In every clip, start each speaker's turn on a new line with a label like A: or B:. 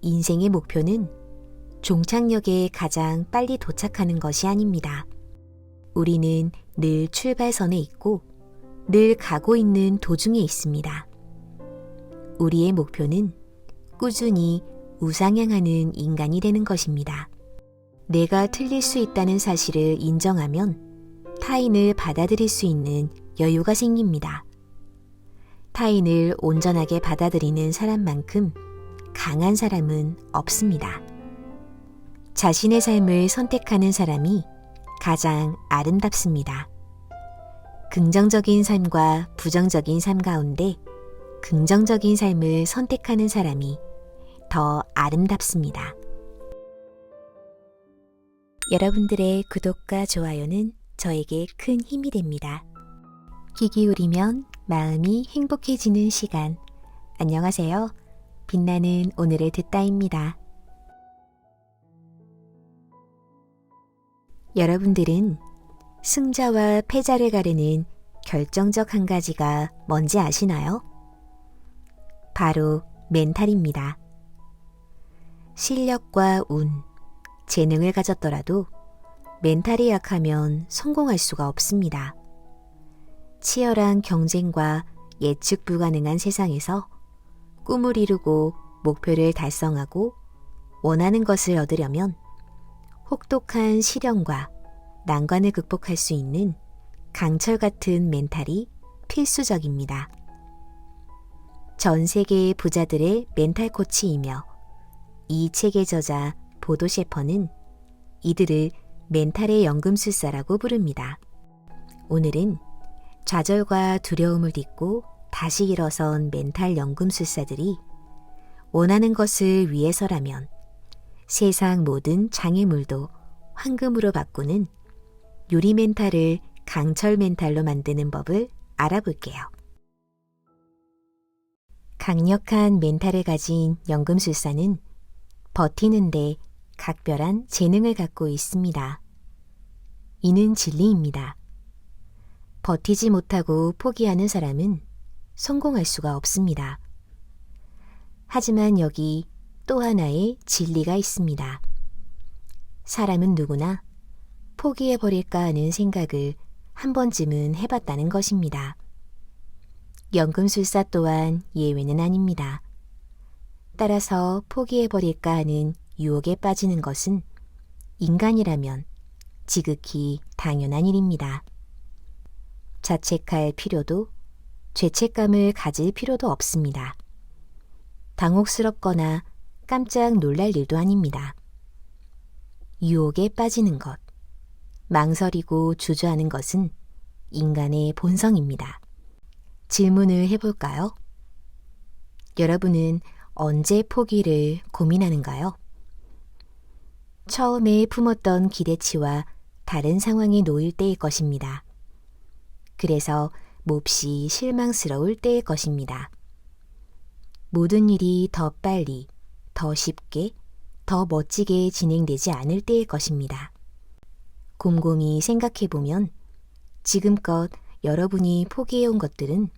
A: 인생의 목표는 종착역에 가장 빨리 도착하는 것이 아닙니다. 우리는 늘 출발선에 있고 늘 가고 있는 도중에 있습니다. 우리의 목표는 꾸준히 우상향하는 인간이 되는 것입니다. 내가 틀릴 수 있다는 사실을 인정하면 타인을 받아들일 수 있는 여유가 생깁니다. 타인을 온전하게 받아들이는 사람만큼 강한 사람은 없습니다. 자신의 삶을 선택하는 사람이 가장 아름답습니다. 긍정적인 삶과 부정적인 삶 가운데 긍정적인 삶을 선택하는 사람이 더 아름답습니다. 여러분들의 구독과 좋아요는 저에게 큰 힘이 됩니다. 귀 기울이면 마음이 행복해지는 시간. 안녕하세요. 빛나는 오늘을 듣다입니다. 여러분들은 승자와 패자를 가르는 결정적 한 가지가 뭔지 아시나요? 바로 멘탈입니다. 실력과 운, 재능을 가졌더라도 멘탈이 약하면 성공할 수가 없습니다. 치열한 경쟁과 예측 불가능한 세상에서 꿈을 이루고 목표를 달성하고 원하는 것을 얻으려면 혹독한 시련과 난관을 극복할 수 있는 강철 같은 멘탈이 필수적입니다. 전 세계의 부자들의 멘탈 코치이며 이 책의 저자 보도 셰퍼는 이들을 멘탈의 연금술사라고 부릅니다. 오늘은 좌절과 두려움을 딛고 다시 일어선 멘탈 연금술사들이 원하는 것을 위해서라면 세상 모든 장애물도 황금으로 바꾸는 요리 멘탈을 강철 멘탈로 만드는 법을 알아볼게요. 강력한 멘탈을 가진 연금술사는 버티는데 각별한 재능을 갖고 있습니다. 이는 진리입니다. 버티지 못하고 포기하는 사람은 성공할 수가 없습니다. 하지만 여기 또 하나의 진리가 있습니다. 사람은 누구나 포기해버릴까 하는 생각을 한 번쯤은 해봤다는 것입니다. 연금술사 또한 예외는 아닙니다. 따라서 포기해버릴까 하는 유혹에 빠지는 것은 인간이라면 지극히 당연한 일입니다. 자책할 필요도 죄책감을 가질 필요도 없습니다. 당혹스럽거나 깜짝 놀랄 일도 아닙니다. 유혹에 빠지는 것, 망설이고 주저하는 것은 인간의 본성입니다. 질문을 해볼까요? 여러분은 언제 포기를 고민하는가요? 처음에 품었던 기대치와 다른 상황에 놓일 때일 것입니다. 그래서 몹시 실망스러울 때일 것입니다. 모든 일이 더 빨리, 더 쉽게, 더 멋지게 진행되지 않을 때일 것입니다. 곰곰이 생각해보면 지금껏 여러분이 포기해온 것들은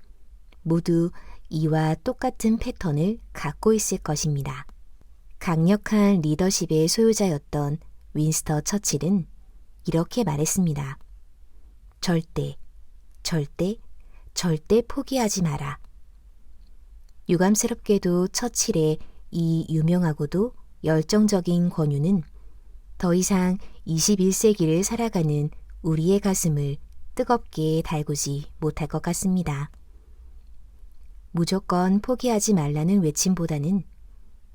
A: 모두 이와 똑같은 패턴을 갖고 있을 것입니다. 강력한 리더십의 소유자였던 윈스터 처칠은 이렇게 말했습니다. 절대, 절대, 절대 포기하지 마라. 유감스럽게도 처칠의 이 유명하고도 열정적인 권유는 더 이상 21세기를 살아가는 우리의 가슴을 뜨겁게 달구지 못할 것 같습니다. 무조건 포기하지 말라는 외침보다는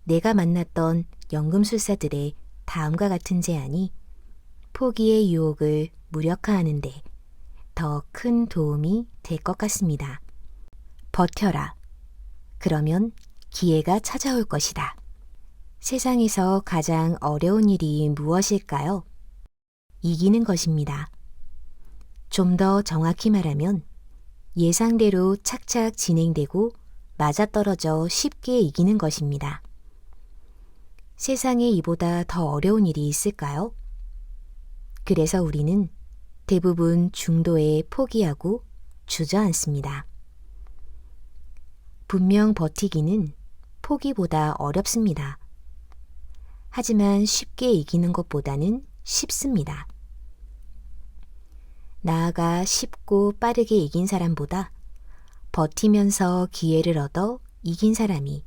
A: 내가 만났던 연금술사들의 다음과 같은 제안이 포기의 유혹을 무력화하는 데 더 큰 도움이 될 것 같습니다. 버텨라. 그러면 기회가 찾아올 것이다. 세상에서 가장 어려운 일이 무엇일까요? 이기는 것입니다. 좀 더 정확히 말하면 예상대로 착착 진행되고 맞아떨어져 쉽게 이기는 것입니다. 세상에 이보다 더 어려운 일이 있을까요? 그래서 우리는 대부분 중도에 포기하고 주저앉습니다. 분명 버티기는 포기보다 어렵습니다. 하지만 쉽게 이기는 것보다는 쉽습니다. 나아가 쉽고 빠르게 이긴 사람보다 버티면서 기회를 얻어 이긴 사람이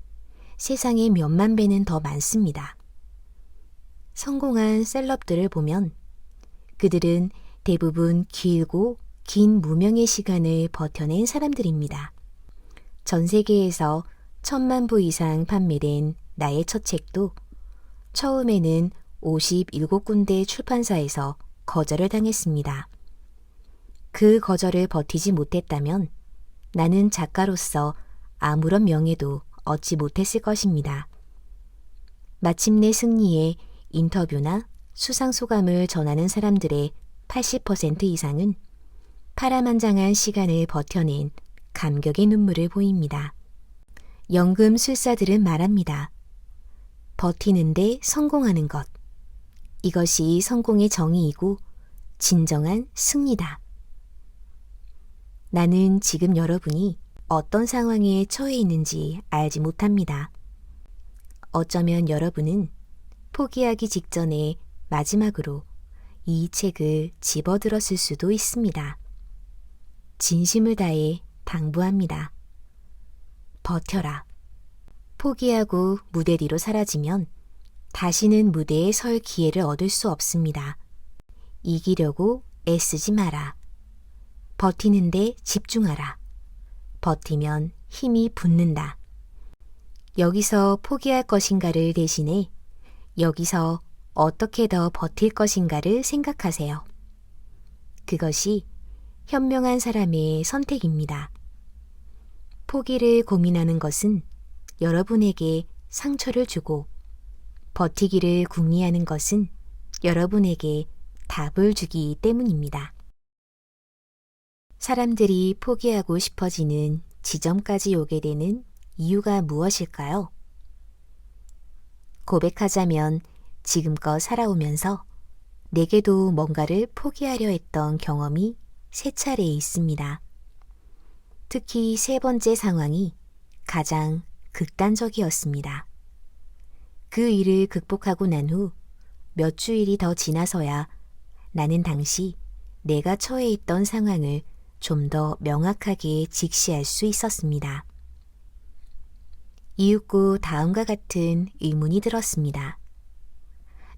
A: 세상에 몇만 배는 더 많습니다. 성공한 셀럽들을 보면 그들은 대부분 길고 긴 무명의 시간을 버텨낸 사람들입니다. 전 세계에서 1000만 부 이상 판매된 나의 첫 책도 처음에는 57군데 출판사에서 거절을 당했습니다. 그 거절을 버티지 못했다면 나는 작가로서 아무런 명예도 얻지 못했을 것입니다. 마침내 승리에 인터뷰나 수상소감을 전하는 사람들의 80% 이상은 파란만장한 시간을 버텨낸 감격의 눈물을 보입니다. 연금술사들은 말합니다. 버티는데 성공하는 것. 이것이 성공의 정의이고 진정한 승리다. 나는 지금 여러분이 어떤 상황에 처해 있는지 알지 못합니다. 어쩌면 여러분은 포기하기 직전에 마지막으로 이 책을 집어들었을 수도 있습니다. 진심을 다해 당부합니다. 버텨라. 포기하고 무대 뒤로 사라지면 다시는 무대에 설 기회를 얻을 수 없습니다. 이기려고 애쓰지 마라. 버티는데 집중하라. 버티면 힘이 붙는다. 여기서 포기할 것인가를 대신해 여기서 어떻게 더 버틸 것인가를 생각하세요. 그것이 현명한 사람의 선택입니다. 포기를 고민하는 것은 여러분에게 상처를 주고 버티기를 궁리하는 것은 여러분에게 답을 주기 때문입니다. 사람들이 포기하고 싶어지는 지점까지 오게 되는 이유가 무엇일까요? 고백하자면 지금껏 살아오면서 내게도 뭔가를 포기하려 했던 경험이 3차례 있습니다. 특히 3번째 상황이 가장 극단적이었습니다. 그 일을 극복하고 난 후 몇 주일이 더 지나서야 나는 당시 내가 처해 있던 상황을 좀 더 명확하게 직시할 수 있었습니다. 이윽고 다음과 같은 의문이 들었습니다.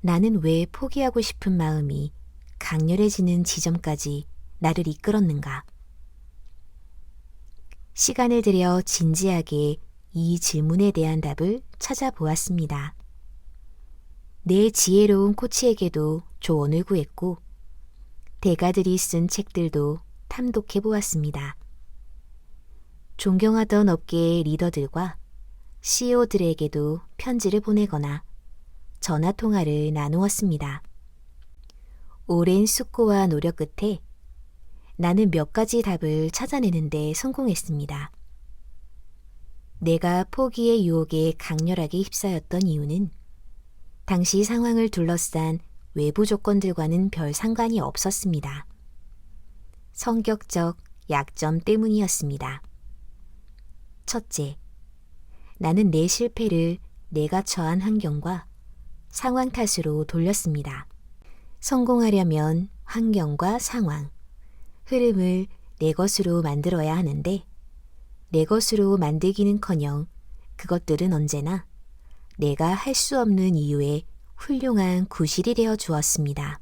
A: 나는 왜 포기하고 싶은 마음이 강렬해지는 지점까지 나를 이끌었는가? 시간을 들여 진지하게 이 질문에 대한 답을 찾아보았습니다. 내 지혜로운 코치에게도 조언을 구했고 대가들이 쓴 책들도 탐독해 보았습니다. 존경하던 업계의 리더들과 CEO들에게도 편지를 보내거나 전화통화를 나누었습니다. 오랜 숙고와 노력 끝에 나는 몇 가지 답을 찾아내는 데 성공했습니다. 내가 포기의 유혹에 강렬하게 휩싸였던 이유는 당시 상황을 둘러싼 외부 조건들과는 별 상관이 없었습니다. 성격적 약점 때문이었습니다. 첫째, 나는 내 실패를 내가 처한 환경과 상황 탓으로 돌렸습니다. 성공하려면 환경과 상황, 흐름을 내 것으로 만들어야 하는데 내 것으로 만들기는커녕 그것들은 언제나 내가 할 수 없는 이유에 훌륭한 구실이 되어 주었습니다.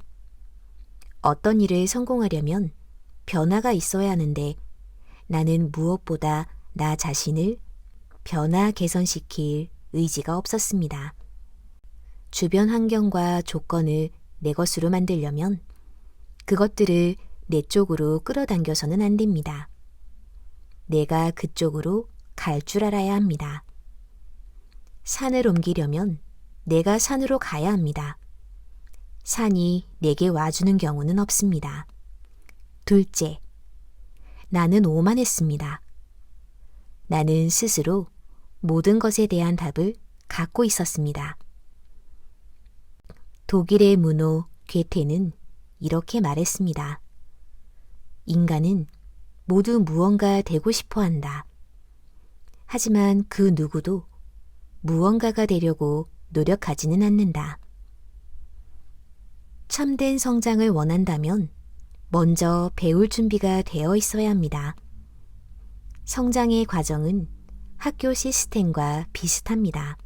A: 어떤 일을 성공하려면 변화가 있어야 하는데 나는 무엇보다 나 자신을 변화 개선시킬 의지가 없었습니다. 주변 환경과 조건을 내 것으로 만들려면 그것들을 내 쪽으로 끌어당겨서는 안 됩니다. 내가 그쪽으로 갈 줄 알아야 합니다. 산을 옮기려면 내가 산으로 가야 합니다. 산이 내게 와주는 경우는 없습니다. 둘째, 나는 오만했습니다. 나는 스스로 모든 것에 대한 답을 갖고 있었습니다. 독일의 문호 괴테는 이렇게 말했습니다. 인간은 모두 무언가 되고 싶어 한다. 하지만 그 누구도 무언가가 되려고 노력하지는 않는다. 참된 성장을 원한다면 먼저 배울 준비가 되어 있어야 합니다. 성장의 과정은 학교 시스템과 비슷합니다.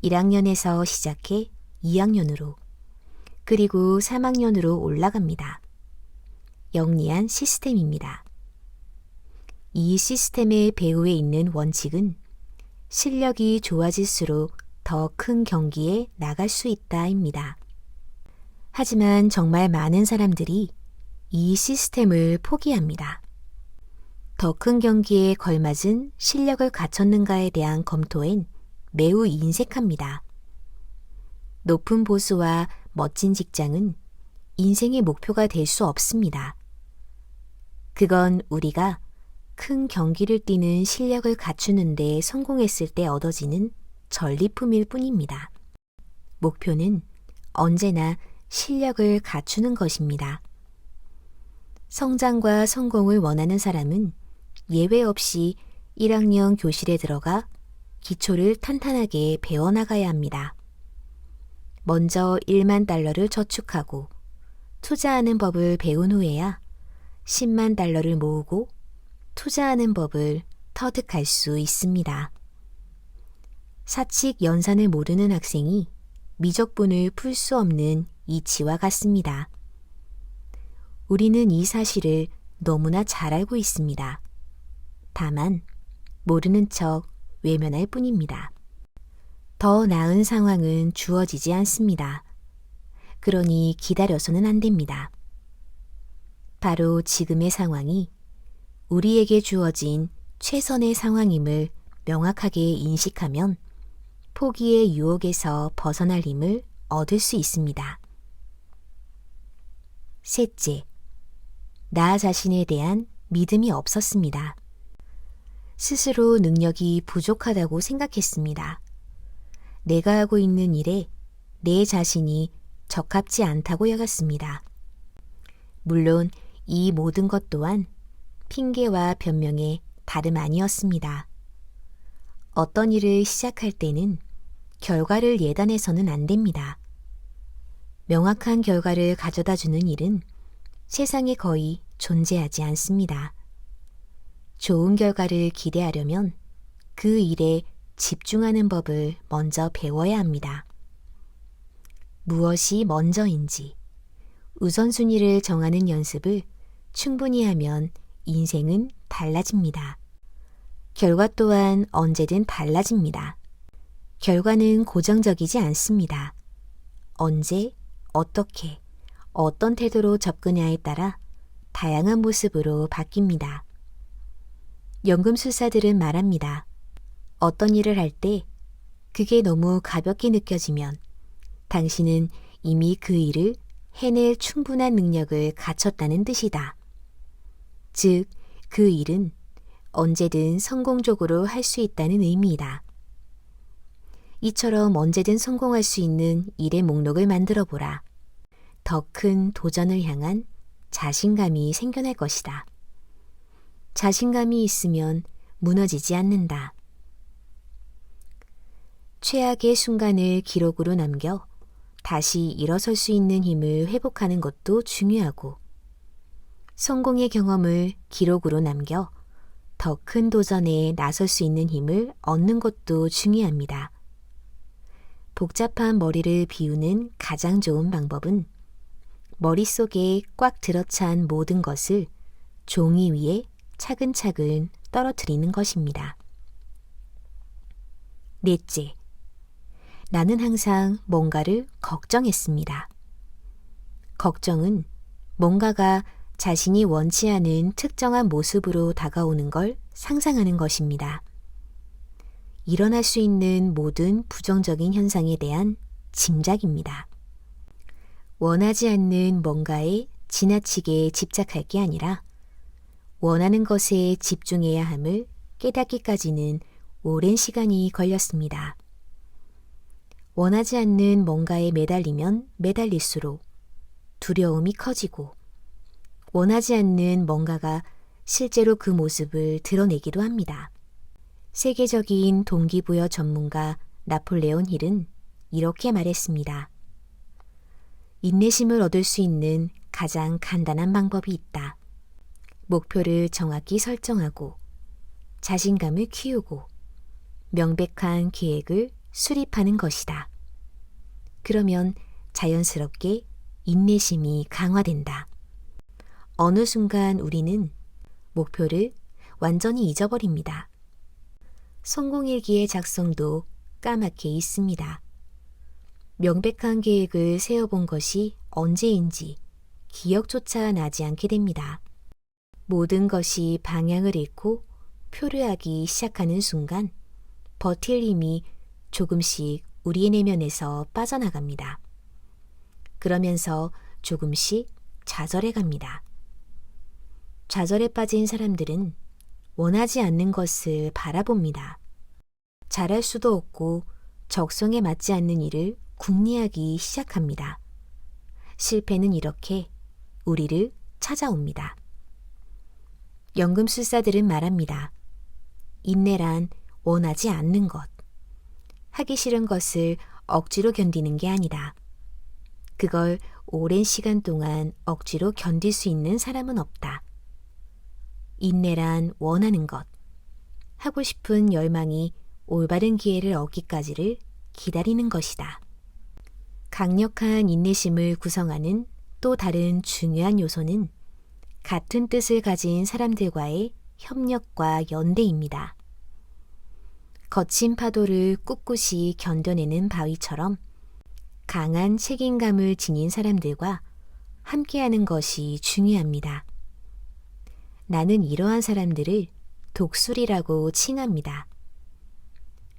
A: 1학년에서 시작해 2학년으로 그리고 3학년으로 올라갑니다. 영리한 시스템입니다. 이 시스템의 배후에 있는 원칙은 실력이 좋아질수록 더 큰 경기에 나갈 수 있다입니다. 하지만 정말 많은 사람들이 이 시스템을 포기합니다. 더 큰 경기에 걸맞은 실력을 갖췄는가에 대한 검토엔 매우 인색합니다. 높은 보수와 멋진 직장은 인생의 목표가 될 수 없습니다. 그건 우리가 큰 경기를 뛰는 실력을 갖추는 데 성공했을 때 얻어지는 전리품일 뿐입니다. 목표는 언제나 실력을 갖추는 것입니다. 성장과 성공을 원하는 사람은 예외 없이 1학년 교실에 들어가 기초를 탄탄하게 배워나가야 합니다. 먼저 1만 달러를 저축하고 투자하는 법을 배운 후에야 10만 달러를 모으고 투자하는 법을 터득할 수 있습니다. 사칙 연산을 모르는 학생이 미적분을 풀 수 없는 이치와 같습니다. 우리는 이 사실을 너무나 잘 알고 있습니다. 다만 모르는 척 외면할 뿐입니다. 더 나은 상황은 주어지지 않습니다. 그러니 기다려서는 안 됩니다. 바로 지금의 상황이 우리에게 주어진 최선의 상황임을 명확하게 인식하면 포기의 유혹에서 벗어날 힘을 얻을 수 있습니다. 셋째, 나 자신에 대한 믿음이 없었습니다. 스스로 능력이 부족하다고 생각했습니다. 내가 하고 있는 일에 내 자신이 적합지 않다고 여겼습니다. 물론 이 모든 것 또한 핑계와 변명의 다름 아니었습니다. 어떤 일을 시작할 때는 결과를 예단해서는 안 됩니다. 명확한 결과를 가져다주는 일은 세상에 거의 존재하지 않습니다. 좋은 결과를 기대하려면 그 일에 집중하는 법을 먼저 배워야 합니다. 무엇이 먼저인지 우선순위를 정하는 연습을 충분히 하면 인생은 달라집니다. 결과 또한 언제든 달라집니다. 결과는 고정적이지 않습니다. 언제, 어떻게, 어떤 태도로 접근하냐에 따라 다양한 모습으로 바뀝니다. 연금술사들은 말합니다. 어떤 일을 할 때 그게 너무 가볍게 느껴지면 당신은 이미 그 일을 해낼 충분한 능력을 갖췄다는 뜻이다. 즉, 그 일은 언제든 성공적으로 할 수 있다는 의미이다. 이처럼 언제든 성공할 수 있는 일의 목록을 만들어 보라. 더 큰 도전을 향한 자신감이 생겨날 것이다. 자신감이 있으면 무너지지 않는다. 최악의 순간을 기록으로 남겨 다시 일어설 수 있는 힘을 회복하는 것도 중요하고, 성공의 경험을 기록으로 남겨 더 큰 도전에 나설 수 있는 힘을 얻는 것도 중요합니다. 복잡한 머리를 비우는 가장 좋은 방법은 머릿속에 꽉 들어찬 모든 것을 종이 위에 차근차근 떨어뜨리는 것입니다. 넷째, 나는 항상 뭔가를 걱정했습니다. 걱정은 뭔가가 자신이 원치 않은 특정한 모습으로 다가오는 걸 상상하는 것입니다. 일어날 수 있는 모든 부정적인 현상에 대한 짐작입니다. 원하지 않는 뭔가에 지나치게 집착할 게 아니라 원하는 것에 집중해야 함을 깨닫기까지는 오랜 시간이 걸렸습니다. 원하지 않는 뭔가에 매달리면 매달릴수록 두려움이 커지고, 원하지 않는 뭔가가 실제로 그 모습을 드러내기도 합니다. 세계적인 동기부여 전문가 나폴레온 힐은 이렇게 말했습니다. 인내심을 얻을 수 있는 가장 간단한 방법이 있다. 목표를 정확히 설정하고 자신감을 키우고 명백한 계획을 수립하는 것이다. 그러면 자연스럽게 인내심이 강화된다. 어느 순간 우리는 목표를 완전히 잊어버립니다. 성공일기의 작성도 까맣게 있습니다. 명백한 계획을 세워본 것이 언제인지 기억조차 나지 않게 됩니다. 모든 것이 방향을 잃고 표류하기 시작하는 순간 버틸 힘이 조금씩 우리의 내면에서 빠져나갑니다. 그러면서 조금씩 좌절해 갑니다. 좌절에 빠진 사람들은 원하지 않는 것을 바라봅니다. 잘할 수도 없고 적성에 맞지 않는 일을 궁리하기 시작합니다. 실패는 이렇게 우리를 찾아옵니다. 연금술사들은 말합니다. 인내란 원하지 않는 것. 하기 싫은 것을 억지로 견디는 게 아니다. 그걸 오랜 시간 동안 억지로 견딜 수 있는 사람은 없다. 인내란 원하는 것. 하고 싶은 열망이 올바른 기회를 얻기까지를 기다리는 것이다. 강력한 인내심을 구성하는 또 다른 중요한 요소는 같은 뜻을 가진 사람들과의 협력과 연대입니다. 거친 파도를 꿋꿋이 견뎌내는 바위처럼 강한 책임감을 지닌 사람들과 함께하는 것이 중요합니다. 나는 이러한 사람들을 독수리라고 칭합니다.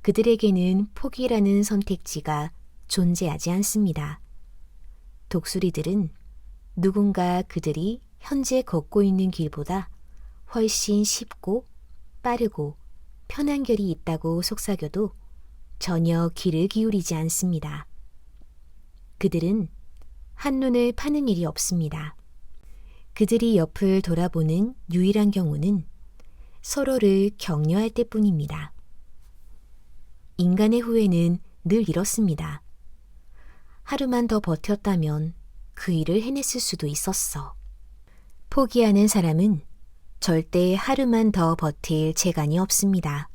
A: 그들에게는 포기라는 선택지가 존재하지 않습니다. 독수리들은 누군가 그들이 현재 걷고 있는 길보다 훨씬 쉽고 빠르고 편한 길이 있다고 속삭여도 전혀 귀를 기울이지 않습니다. 그들은 한눈을 파는 일이 없습니다. 그들이 옆을 돌아보는 유일한 경우는 서로를 격려할 때뿐입니다. 인간의 후회는 늘 이렇습니다. 하루만 더 버텼다면 그 일을 해냈을 수도 있었어. 포기하는 사람은 절대 하루만 더 버틸 재간이 없습니다.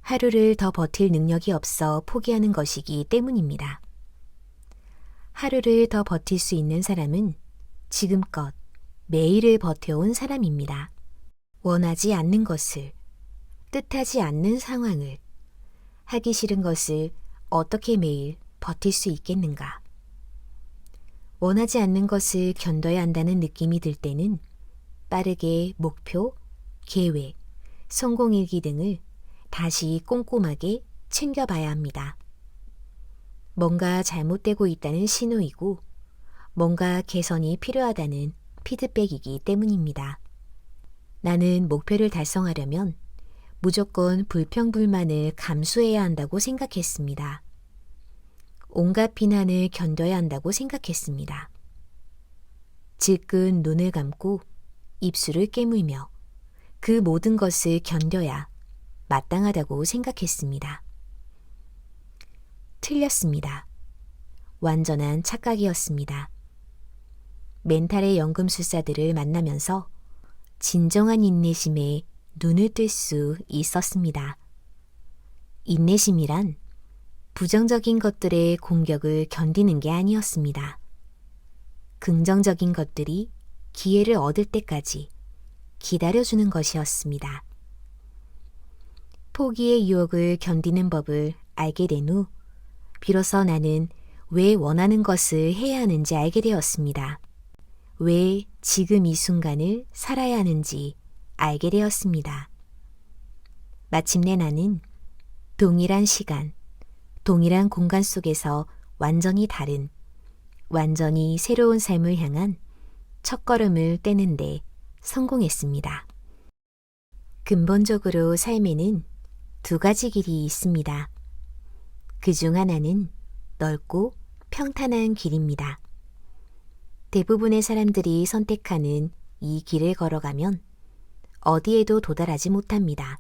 A: 하루를 더 버틸 능력이 없어 포기하는 것이기 때문입니다. 하루를 더 버틸 수 있는 사람은 지금껏 매일을 버텨온 사람입니다. 원하지 않는 것을, 뜻하지 않는 상황을, 하기 싫은 것을 어떻게 매일 버틸 수 있겠는가? 원하지 않는 것을 견뎌야 한다는 느낌이 들 때는 빠르게 목표, 계획, 성공일기 등을 다시 꼼꼼하게 챙겨봐야 합니다. 뭔가 잘못되고 있다는 신호이고 뭔가 개선이 필요하다는 피드백이기 때문입니다. 나는 목표를 달성하려면 무조건 불평불만을 감수해야 한다고 생각했습니다. 온갖 비난을 견뎌야 한다고 생각했습니다. 질끈 눈을 감고 입술을 깨물며 그 모든 것을 견뎌야 마땅하다고 생각했습니다. 틀렸습니다. 완전한 착각이었습니다. 멘탈의 연금술사들을 만나면서 진정한 인내심에 눈을 뜰 수 있었습니다. 인내심이란 부정적인 것들의 공격을 견디는 게 아니었습니다. 긍정적인 것들이 기회를 얻을 때까지 기다려주는 것이었습니다. 포기의 유혹을 견디는 법을 알게 된 후 비로소 나는 왜 원하는 것을 해야 하는지 알게 되었습니다. 왜 지금 이 순간을 살아야 하는지 알게 되었습니다. 마침내 나는 동일한 시간, 동일한 공간 속에서 완전히 다른, 완전히 새로운 삶을 향한 첫걸음을 떼는데 성공했습니다. 근본적으로 삶에는 두 가지 길이 있습니다. 그중 하나는 넓고 평탄한 길입니다. 대부분의 사람들이 선택하는 이 길을 걸어가면 어디에도 도달하지 못합니다.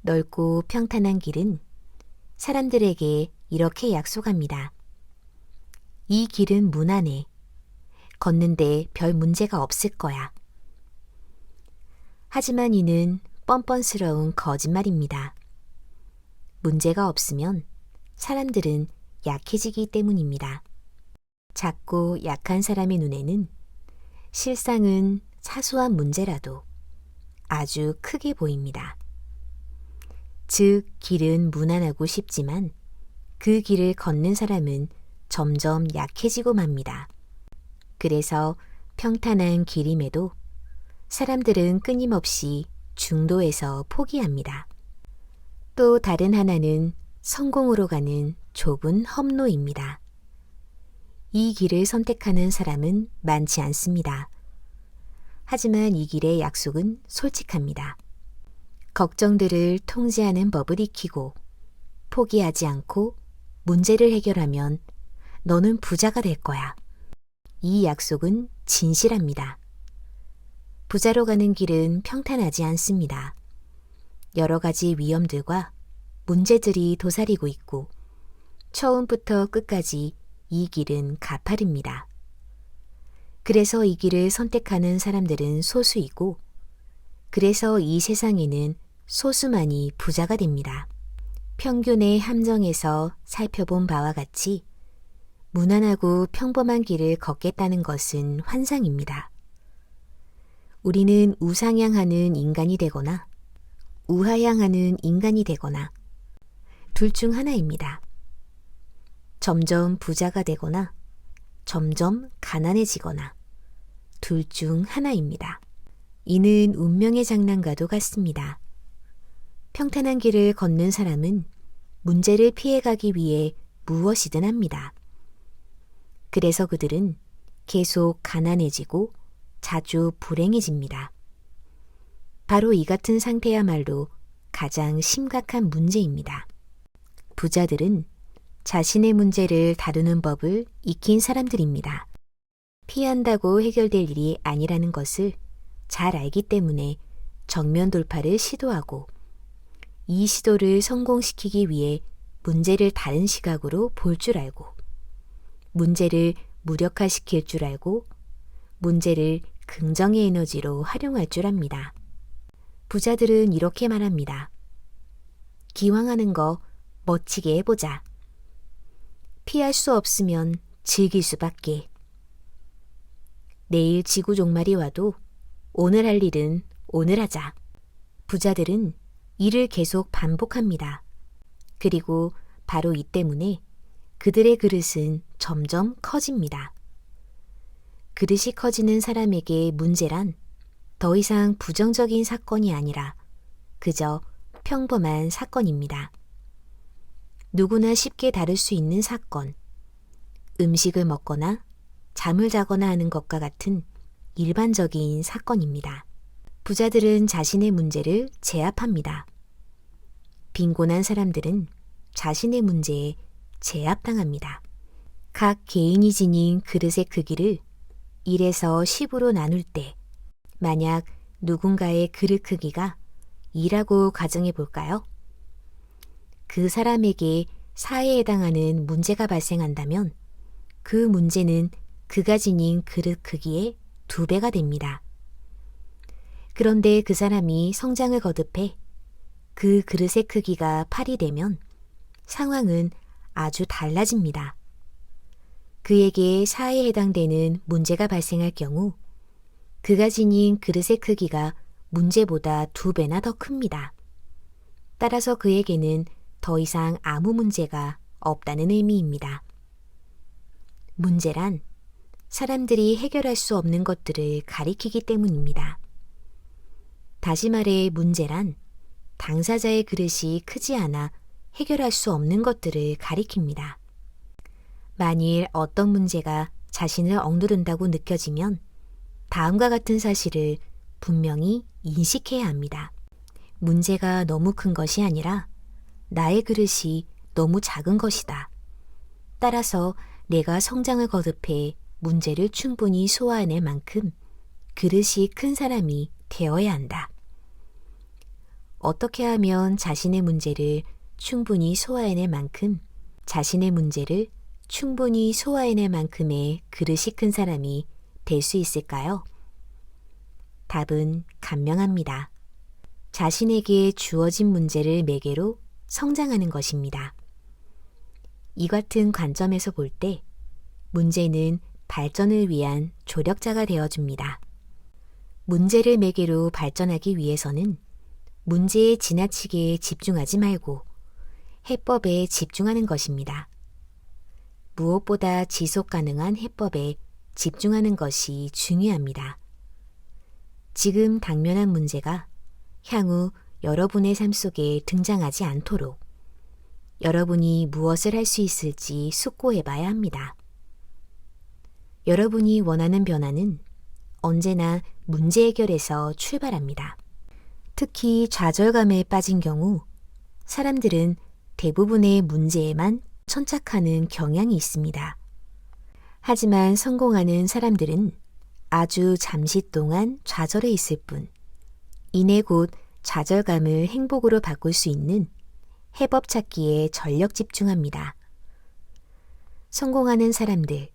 A: 넓고 평탄한 길은 사람들에게 이렇게 약속합니다. 이 길은 무난해. 걷는데 별 문제가 없을 거야. 하지만 이는 뻔뻔스러운 거짓말입니다. 문제가 없으면 사람들은 약해지기 때문입니다. 작고 약한 사람의 눈에는 실상은 사소한 문제라도 아주 크게 보입니다. 즉, 길은 무난하고 쉽지만 그 길을 걷는 사람은 점점 약해지고 맙니다. 그래서 평탄한 길임에도 사람들은 끊임없이 중도에서 포기합니다. 또 다른 하나는 성공으로 가는 좁은 험로입니다. 이 길을 선택하는 사람은 많지 않습니다. 하지만 이 길의 약속은 솔직합니다. 걱정들을 통제하는 법을 익히고 포기하지 않고 문제를 해결하면 너는 부자가 될 거야. 이 약속은 진실합니다. 부자로 가는 길은 평탄하지 않습니다. 여러 가지 위험들과 문제들이 도사리고 있고 처음부터 끝까지 이 길은 가파릅니다. 그래서 이 길을 선택하는 사람들은 소수이고 그래서 이 세상에는 소수만이 부자가 됩니다. 평균의 함정에서 살펴본 바와 같이 무난하고 평범한 길을 걷겠다는 것은 환상입니다. 우리는 우상향하는 인간이 되거나 우하향하는 인간이 되거나 둘 중 하나입니다. 점점 부자가 되거나 점점 가난해지거나 둘 중 하나입니다. 이는 운명의 장난과도 같습니다. 평탄한 길을 걷는 사람은 문제를 피해가기 위해 무엇이든 합니다. 그래서 그들은 계속 가난해지고 자주 불행해집니다. 바로 이 같은 상태야말로 가장 심각한 문제입니다. 부자들은 자신의 문제를 다루는 법을 익힌 사람들입니다. 피한다고 해결될 일이 아니라는 것을 잘 알기 때문에 정면 돌파를 시도하고 이 시도를 성공시키기 위해 문제를 다른 시각으로 볼 줄 알고 문제를 무력화시킬 줄 알고 문제를 긍정의 에너지로 활용할 줄 압니다. 부자들은 이렇게 말합니다. 기왕하는 거 멋지게 해보자. 피할 수 없으면 즐길 수밖에. 내일 지구 종말이 와도 오늘 할 일은 오늘 하자. 부자들은 이를 계속 반복합니다. 그리고 바로 이 때문에 그들의 그릇은 점점 커집니다. 그릇이 커지는 사람에게 문제란 더 이상 부정적인 사건이 아니라 그저 평범한 사건입니다. 누구나 쉽게 다룰 수 있는 사건, 음식을 먹거나 잠을 자거나 하는 것과 같은 일반적인 사건입니다. 부자들은 자신의 문제를 제압합니다. 빈곤한 사람들은 자신의 문제에 제압당합니다. 각 개인이 지닌 그릇의 크기를 1에서 10으로 나눌 때 만약 누군가의 그릇 크기가 2라고 가정해 볼까요? 그 사람에게 4에 해당하는 문제가 발생한다면 그 문제는 그가 지닌 그릇 크기의 2배가 됩니다. 그런데 그 사람이 성장을 거듭해 그 그릇의 크기가 8이 되면 상황은 아주 달라집니다. 그에게 4에 해당되는 문제가 발생할 경우 그가 지닌 그릇의 크기가 문제보다 2배나 더 큽니다. 따라서 그에게는 더 이상 아무 문제가 없다는 의미입니다. 문제란 사람들이 해결할 수 없는 것들을 가리키기 때문입니다. 다시 말해 문제란 당사자의 그릇이 크지 않아 해결할 수 없는 것들을 가리킵니다. 만일 어떤 문제가 자신을 억누른다고 느껴지면 다음과 같은 사실을 분명히 인식해야 합니다. 문제가 너무 큰 것이 아니라 나의 그릇이 너무 작은 것이다. 따라서 내가 성장을 거듭해 문제를 충분히 소화해낼 만큼 그릇이 큰 사람이 되어야 한다. 어떻게 하면 자신의 문제를 충분히 소화해낼 만큼 자신의 문제를 충분히 소화해낼 만큼의 그릇이 큰 사람이 될 수 있을까요? 답은 간명합니다. 자신에게 주어진 문제를 매개로 성장하는 것입니다. 이 같은 관점에서 볼 때 문제는 발전을 위한 조력자가 되어줍니다. 문제를 매개로 발전하기 위해서는 문제에 지나치게 집중하지 말고 해법에 집중하는 것입니다. 무엇보다 지속 가능한 해법에 집중하는 것이 중요합니다. 지금 당면한 문제가 향후 여러분의 삶 속에 등장하지 않도록 여러분이 무엇을 할 수 있을지 숙고해 봐야 합니다. 여러분이 원하는 변화는 언제나 문제 해결에서 출발합니다. 특히 좌절감에 빠진 경우 사람들은 대부분의 문제에만 천착하는 경향이 있습니다. 하지만 성공하는 사람들은 아주 잠시 동안 좌절해 있을 뿐, 이내 곧 좌절감을 행복으로 바꿀 수 있는 해법 찾기에 전력 집중합니다. 성공하는 사람들,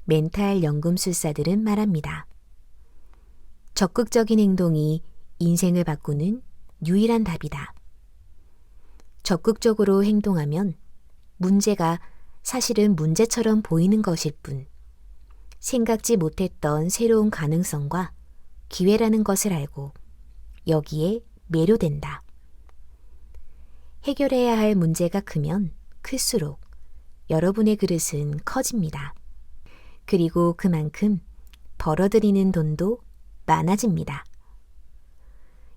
A: 멘탈 연금술사들은 말합니다. 적극적인 행동이 인생을 바꾸는 유일한 답이다. 적극적으로 행동하면 문제가 사실은 문제처럼 보이는 것일 뿐, 생각지 못했던 새로운 가능성과 기회라는 것을 알고 여기에 매료된다. 해결해야 할 문제가 크면 클수록 여러분의 그릇은 커집니다. 그리고 그만큼 벌어들이는 돈도 많아집니다.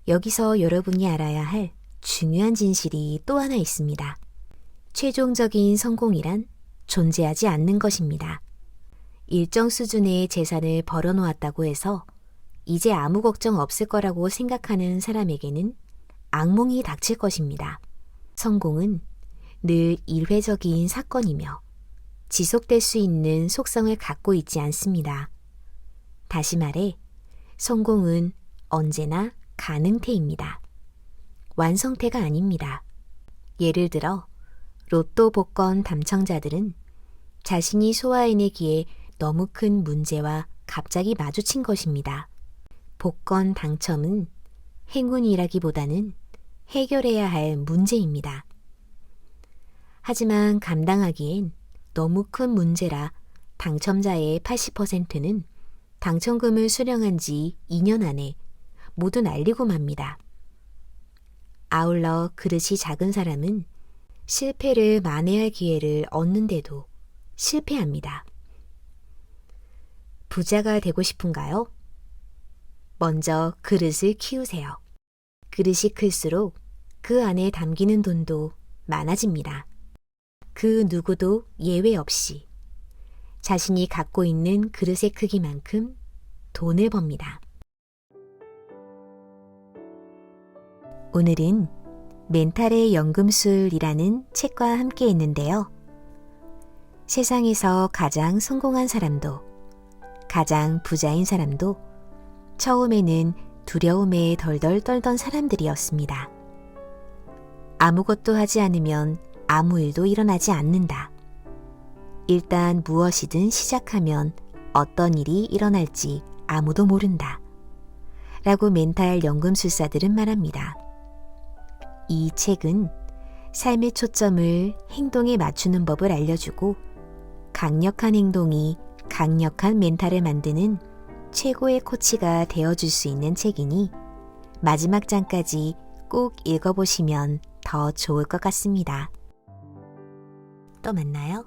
A: 여기서 여러분이 알아야 할 중요한 진실이 또 하나 있습니다. 최종적인 성공이란 존재하지 않는 것입니다. 일정 수준의 재산을 벌어놓았다고 해서 이제 아무 걱정 없을 거라고 생각하는 사람에게는 악몽이 닥칠 것입니다. 성공은 늘 일회적인 사건이며 지속될 수 있는 속성을 갖고 있지 않습니다. 다시 말해, 성공은 언제나 가능태입니다. 완성태가 아닙니다. 예를 들어, 로또 복권 당첨자들은 자신이 소화해내기에 너무 큰 문제와 갑자기 마주친 것입니다. 복권 당첨은 행운이라기보다는 해결해야 할 문제입니다. 하지만 감당하기엔 너무 큰 문제라 당첨자의 80%는 당첨금을 수령한 지 2년 안에 모두 날리고 맙니다. 아울러 그릇이 작은 사람은 실패를 만회할 기회를 얻는데도 실패합니다. 부자가 되고 싶은가요? 먼저 그릇을 키우세요. 그릇이 클수록 그 안에 담기는 돈도 많아집니다. 그 누구도 예외 없이 자신이 갖고 있는 그릇의 크기만큼 돈을 법니다. 오늘은 멘탈의 연금술이라는 책과 함께 했는데요. 세상에서 가장 성공한 사람도 가장 부자인 사람도 처음에는 두려움에 덜덜 떨던 사람들이었습니다. 아무것도 하지 않으면 아무 일도 일어나지 않는다. 일단 무엇이든 시작하면 어떤 일이 일어날지 아무도 모른다. 라고 멘탈 연금술사들은 말합니다. 이 책은 삶의 초점을 행동에 맞추는 법을 알려주고 강력한 행동이 강력한 멘탈을 만드는 최고의 코치가 되어줄 수 있는 책이니 마지막 장까지 꼭 읽어보시면 더 좋을 것 같습니다. 또 만나요.